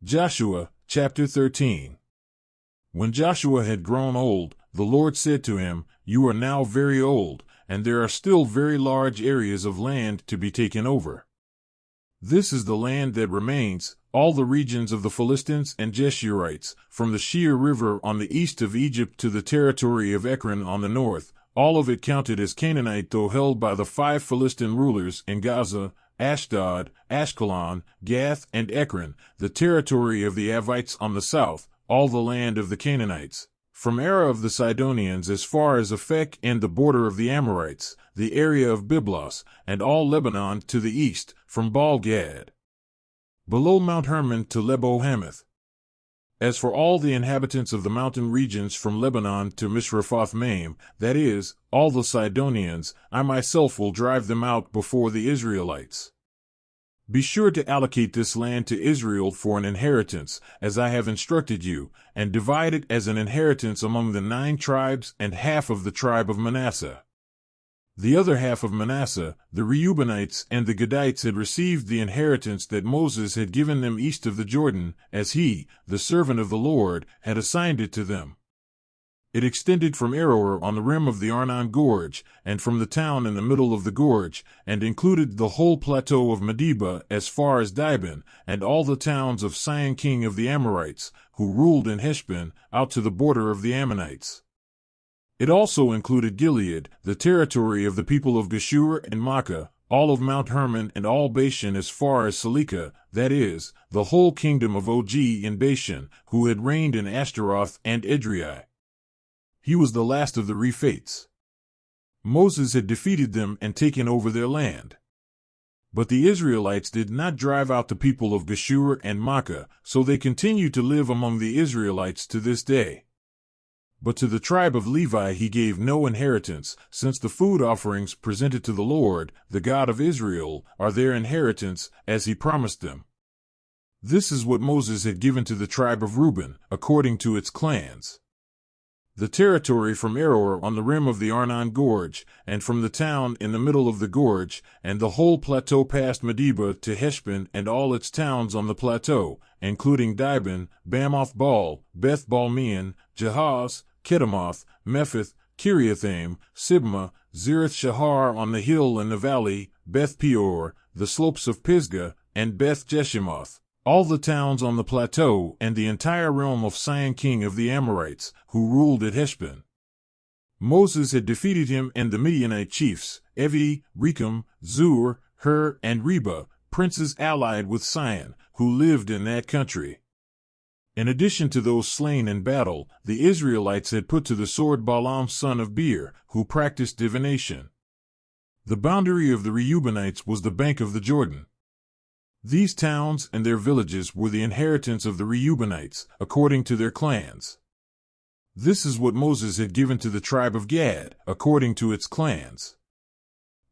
Joshua, chapter 13. When Joshua had grown old, the Lord said to him, "You are now very old, and there are still very large areas of land to be taken over. This is the land that remains, all the regions of the Philistines and Geshurites, from the Shir River on the east of Egypt to the territory of Ekron on the north, all of it counted as Canaanite, though held by the 5 Philistine rulers in Gaza, Ashdod, Ashkelon, Gath, and Ekron, the territory of the Avites on the south, all the land of the Canaanites, from Ara of the Sidonians as far as Aphek and the border of the Amorites, the area of Byblos, and all Lebanon to the east, from Baal-Gad, below Mount Hermon to Lebo-Hamath. As for all the inhabitants of the mountain regions from Lebanon to Misrephoth-Maim, that is, all the Sidonians, I myself will drive them out before the Israelites. Be sure to allocate this land to Israel for an inheritance, as I have instructed you, and divide it as an inheritance among the 9 tribes and half of the tribe of Manasseh." The other half of Manasseh, the Reubenites and the Gadites, had received the inheritance that Moses had given them east of the Jordan, as he, the servant of the Lord, had assigned it to them. It extended from Aroer on the rim of the Arnon Gorge, and from the town in the middle of the gorge, and included the whole plateau of Medeba as far as Dibon, and all the towns of Sihon king of the Amorites, who ruled in Heshbon, out to the border of the Ammonites. It also included Gilead, the territory of the people of Geshur and Makkah, all of Mount Hermon and all Bashan as far as Salekah, that is, the whole kingdom of Og in Bashan, who had reigned in Ashtaroth and Edrei. He was the last of the Rephates. Moses had defeated them and taken over their land. But the Israelites did not drive out the people of Geshur and Makkah, so they continue to live among the Israelites to this day. But to the tribe of Levi he gave no inheritance, since the food offerings presented to the Lord, the God of Israel, are their inheritance, as he promised them. This is what Moses had given to the tribe of Reuben, according to its clans. The territory from Aroer on the rim of the Arnon Gorge, and from the town in the middle of the gorge, and the whole plateau past Medeba to Heshbon and all its towns on the plateau, including Dibon, Bamoth Baal, Beth Balmeon, Jahaz, Kedemoth, Mephith, Kiriathaim, Sibmah, Zereth Shahar on the hill and the valley, Beth Peor, the slopes of Pisgah, and Beth Jeshimoth, all the towns on the plateau, and the entire realm of Sihon king of the Amorites, who ruled at Heshbon. Moses had defeated him and the Midianite chiefs, Evi, Rechem, Zur, Hur, and Reba, princes allied with Sihon, who lived in that country. In addition to those slain in battle, the Israelites had put to the sword Balaam son of Beer, who practiced divination. The boundary of the Reubenites was the bank of the Jordan. These towns and their villages were the inheritance of the Reubenites, according to their clans. This is what Moses had given to the tribe of Gad, according to its clans.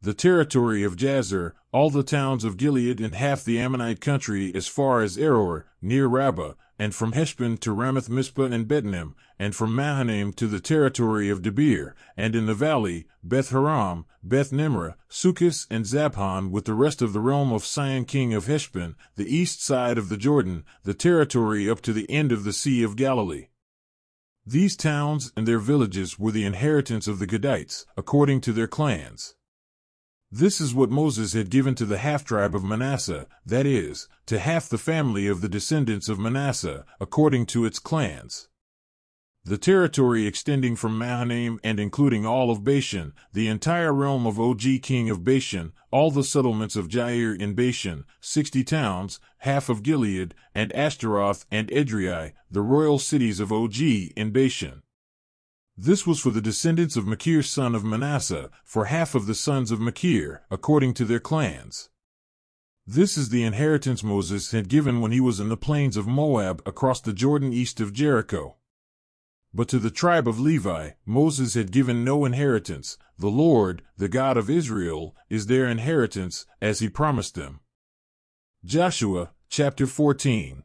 The territory of Jazer, all the towns of Gilead and half the Ammonite country as far as Aroer, near Rabbah, and from Heshbon to Ramath Mizpah and Betnaim, and from Mahanaim to the territory of Debir, and in the valley, Beth Haram, Beth Nimrah, Sukkos, and Zaphon, with the rest of the realm of Sihon king of Heshbon, the east side of the Jordan, the territory up to the end of the Sea of Galilee. These towns and their villages were the inheritance of the Gadites, according to their clans. This is what Moses had given to the half-tribe of Manasseh, that is, to half the family of the descendants of Manasseh, according to its clans. The territory extending from Mahanaim and including all of Bashan, the entire realm of Og king of Bashan, all the settlements of Jair in Bashan, 60 towns, half of Gilead, and Ashtaroth and Edrei, the royal cities of Og in Bashan. This was for the descendants of Machir son of Manasseh, for half of the sons of Machir, according to their clans. This is the inheritance Moses had given when he was in the plains of Moab across the Jordan east of Jericho. But to the tribe of Levi, Moses had given no inheritance. The Lord, the God of Israel, is their inheritance, as he promised them. Joshua, chapter 14.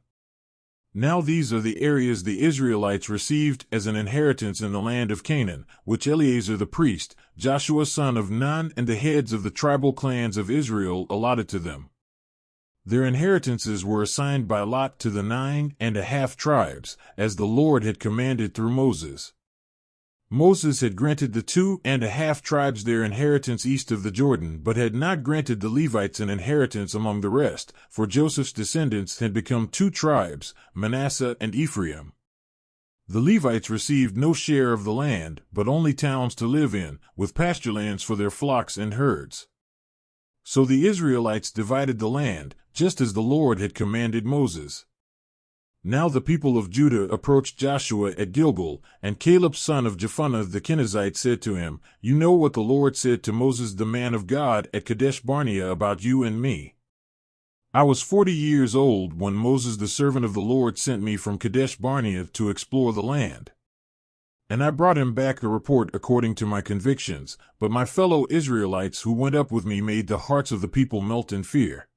Now these are the areas the Israelites received as an inheritance in the land of Canaan, which Eleazar the priest, Joshua son of Nun, and the heads of the tribal clans of Israel allotted to them. Their inheritances were assigned by lot to the 9.5 tribes, as the Lord had commanded through Moses. Moses had granted the 2.5 tribes their inheritance east of the Jordan, but had not granted the Levites an inheritance among the rest, for Joseph's descendants had become 2 tribes, Manasseh and Ephraim. The Levites received no share of the land, but only towns to live in, with pasturelands for their flocks and herds. So the Israelites divided the land, just as the Lord had commanded Moses. Now the people of Judah approached Joshua at Gilgal, and Caleb son of Jephunneh the Kenizzite said to him, "You know what the Lord said to Moses the man of God at Kadesh Barnea about you and me. I was 40 years old when Moses the servant of the Lord sent me from Kadesh Barnea to explore the land. And I brought him back a report according to my convictions, but my fellow Israelites who went up with me made the hearts of the people melt in fear.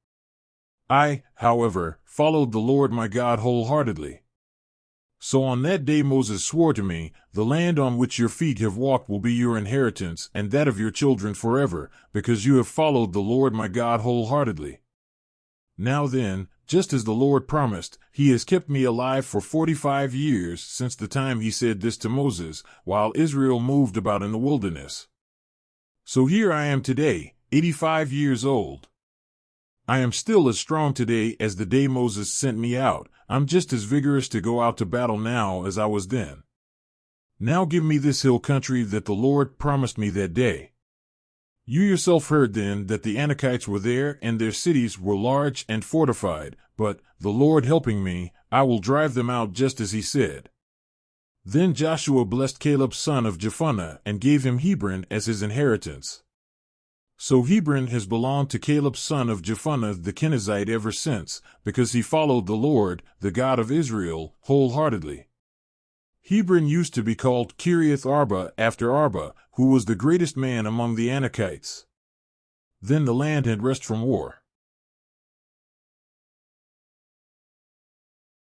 I, however, followed the Lord my God wholeheartedly. So on that day Moses swore to me, 'The land on which your feet have walked will be your inheritance and that of your children forever, because you have followed the Lord my God wholeheartedly.' Now then, just as the Lord promised, he has kept me alive for 45 years since the time he said this to Moses, while Israel moved about in the wilderness. So here I am today, 85 years old. I am still as strong today as the day Moses sent me out. I'm just as vigorous to go out to battle now as I was then. Now give me this hill country that the Lord promised me that day. You yourself heard then that the Anakites were there and their cities were large and fortified, but, the Lord helping me, I will drive them out just as he said." Then Joshua blessed Caleb son of Jephunneh and gave him Hebron as his inheritance. So Hebron has belonged to Caleb son of Jephunneh the Kenizzite ever since, because he followed the Lord, the God of Israel, wholeheartedly. Hebron used to be called Kiriath Arba after Arba, who was the greatest man among the Anakites. Then the land had rest from war.